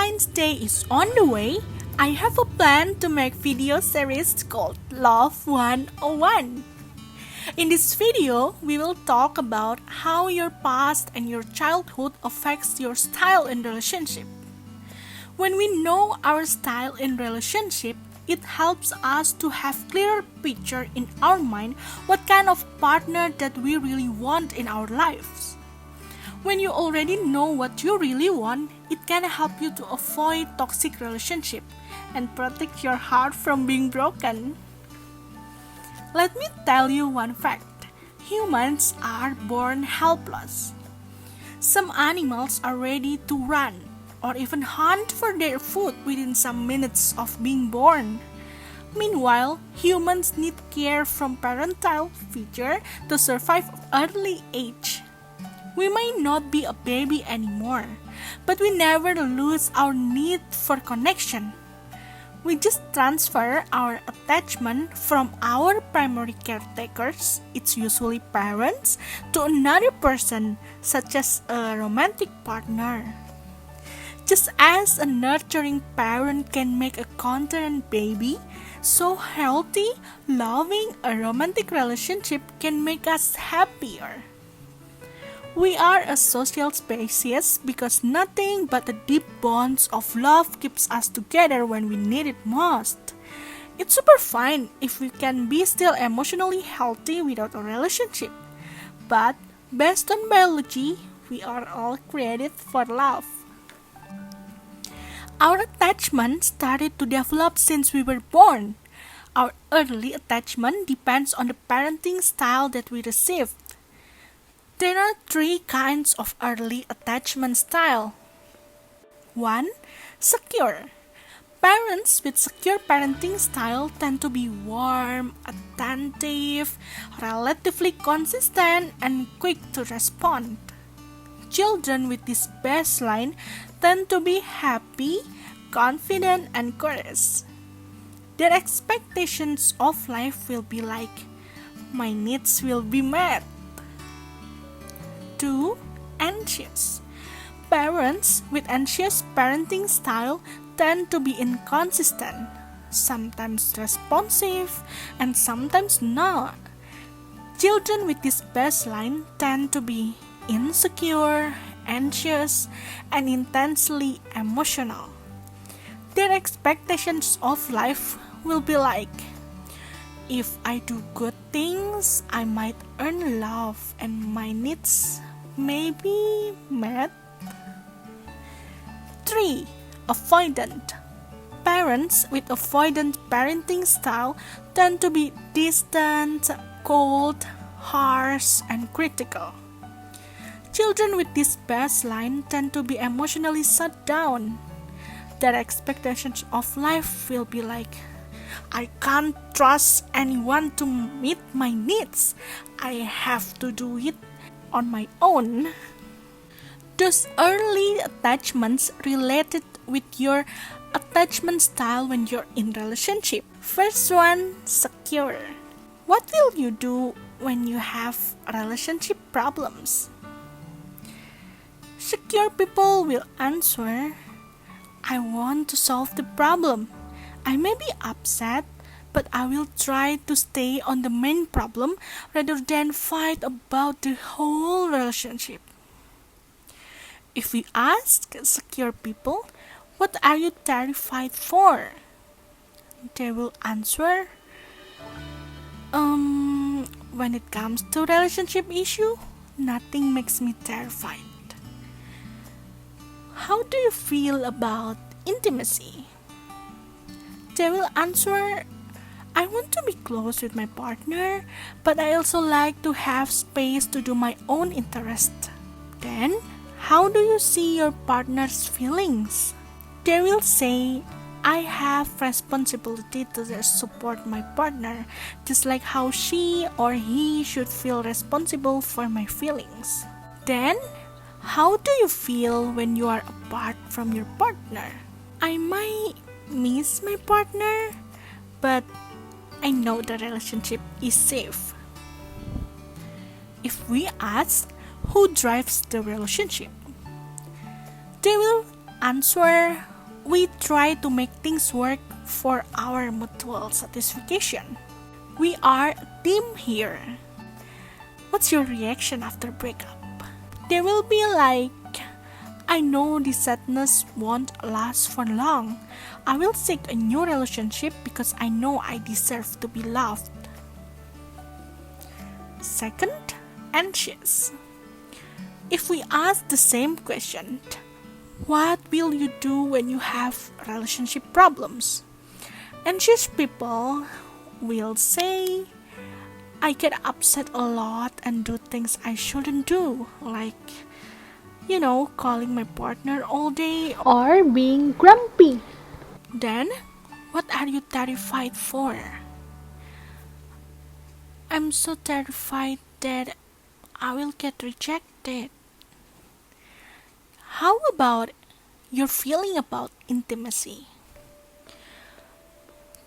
Valentine's Day is on the way, I have a plan to make video series called Love 101. In this video, we will talk about how your past and your childhood affects your style in relationship. When we know our style in relationship, it helps us to have clearer picture in our mind what kind of partner that we really want in our lives. When you already know what you really want, it can help you to avoid toxic relationship and protect your heart from being broken. Let me tell you one fact. Humans are born helpless. Some animals are ready to run or even hunt for their food within some minutes of being born. Meanwhile, humans need care from parental figure to survive early age. We may not be a baby anymore, but we never lose our need for connection. We just transfer our attachment from our primary caretakers, it's usually parents, to another person, such as a romantic partner. Just as a nurturing parent can make a confident baby, so healthy, loving, a romantic relationship can make us happier. We are a social species because nothing but the deep bonds of love keeps us together when we need it most. It's super fine if we can be still emotionally healthy without a relationship. But based on biology, we are all created for love. Our attachment started to develop since we were born. Our early attachment depends on the parenting style that we received. There are three kinds of early attachment style. 1. Secure. Parents with secure parenting style tend to be warm, attentive, relatively consistent, and quick to respond. Children with this baseline tend to be happy, confident, and curious. Their expectations of life will be like, my needs will be met. 2. Anxious. Parents with anxious parenting style tend to be inconsistent, sometimes responsive, and sometimes not. Children with this baseline tend to be insecure, anxious, and intensely emotional. Their expectations of life will be like, if I do good things, I might earn love and my needs may be met. 3. Avoidant. Parents with avoidant parenting style tend to be distant, cold, harsh, and critical. Children with this baseline tend to be emotionally shut down. Their expectations of life will be like, I can't trust anyone to meet my needs. I have to do it on my own. Those early attachments related with your attachment style when you're in relationship. First one, secure. What will you do when you have relationship problems? Secure people will answer, I want to solve the problem. I may be upset, but I will try to stay on the main problem rather than fight about the whole relationship. If we ask secure people, what are you terrified for? They will answer, when it comes to relationship issue, nothing makes me terrified. How do you feel about intimacy? They will answer, I want to be close with my partner, but I also like to have space to do my own interest. Then, how do you see your partner's feelings? They will say, I have responsibility to support my partner, just like how she or he should feel responsible for my feelings. Then, how do you feel when you are apart from your partner? I might miss my partner, but I know the relationship is safe. If we ask who drives the relationship, they will answer We try to make things work for our mutual satisfaction. We are a team here. What's your reaction after breakup? There will be like, I know this sadness won't last for long. I will seek a new relationship because I know I deserve to be loved. Second, anxious. If we ask the same question, what will you do when you have relationship problems? Anxious people will say, I get upset a lot and do things I shouldn't do, like, calling my partner all day. Or being grumpy. Then, what are you terrified for? I'm so terrified that I will get rejected. How about your feeling about intimacy?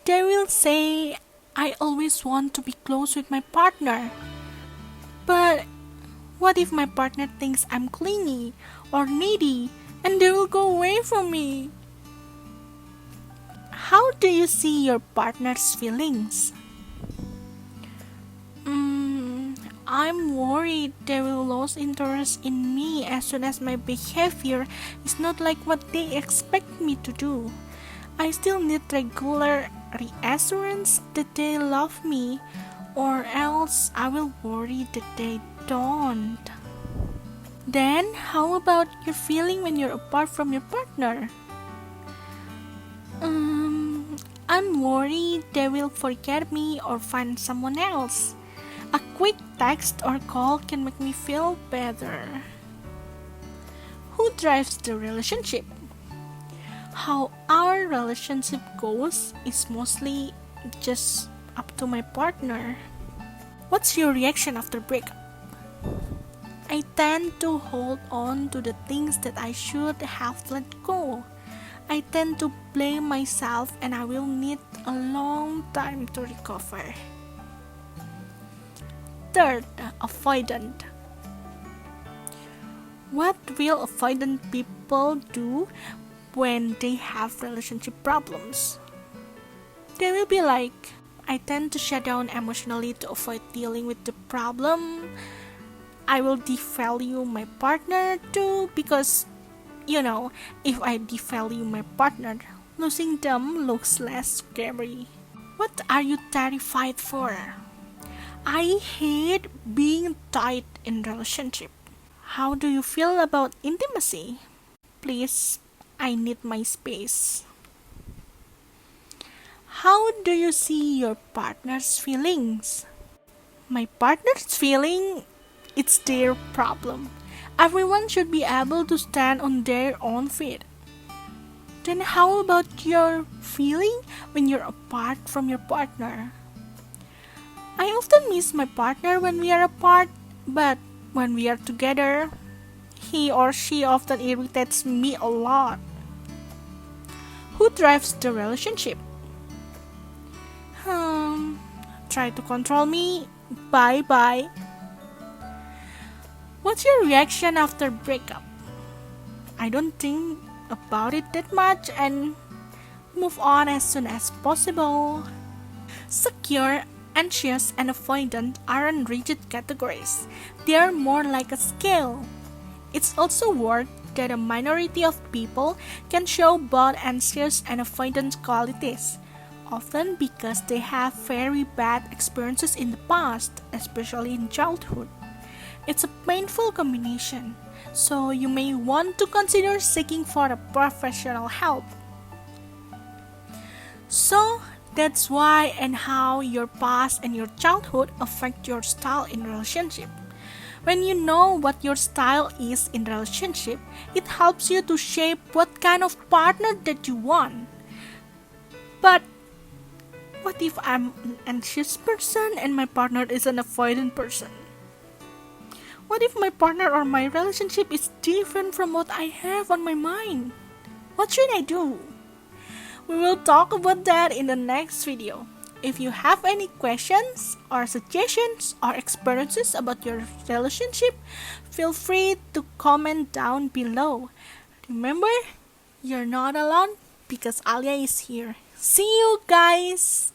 They will say, I always want to be close with my partner. But what if my partner thinks I'm clingy or needy and they will go away from me? How do you see your partner's feelings? I'm worried they will lose interest in me as soon as my behavior is not like what they expect me to do. I still need regular reassurance that they love me, or else I will worry that they don't. Then, how about your feeling when you're apart from your partner? I'm worried they will forget me or find someone else. A quick text or call can make me feel better. Who drives the relationship? How our relationship goes is mostly just up to my partner. What's your reaction after breakup? I tend to hold on to the things that I should have let go. I tend to blame myself and I will need a long time to recover. Third, avoidant. What will avoidant people do when they have relationship problems? They will be like, I tend to shut down emotionally to avoid dealing with the problem. I will devalue my partner too because, if I devalue my partner, losing them looks less scary. What are you terrified for? I hate being tight in relationship. How do you feel about intimacy? Please, I need my space. How do you see your partner's feelings? My partner's feeling, it's their problem. Everyone should be able to stand on their own feet. Then how about your feeling when you're apart from your partner? I often miss my partner when we are apart, but when we are together, he or she often irritates me a lot. Who drives the relationship? Try to control me? Bye bye. What's your reaction after breakup? I don't think about it that much and move on as soon as possible. Secure, anxious, and avoidant aren't rigid categories. They are more like a scale. It's also worth that a minority of people can show both anxious and avoidant qualities, often because they have very bad experiences in the past, especially in childhood. It's a painful combination, so you may want to consider seeking for a professional help. So, that's why and how your past and your childhood affect your style in relationship. When you know what your style is in relationship, it helps you to shape what kind of partner that you want. But what if I'm an anxious person and my partner is an avoidant person? What if my partner or my relationship is different from what I have on my mind? What should I do? We will talk about that in the next video. If you have any questions or suggestions or experiences about your relationship, feel free to comment down below. Remember, you're not alone. because Alia is here. See you guys!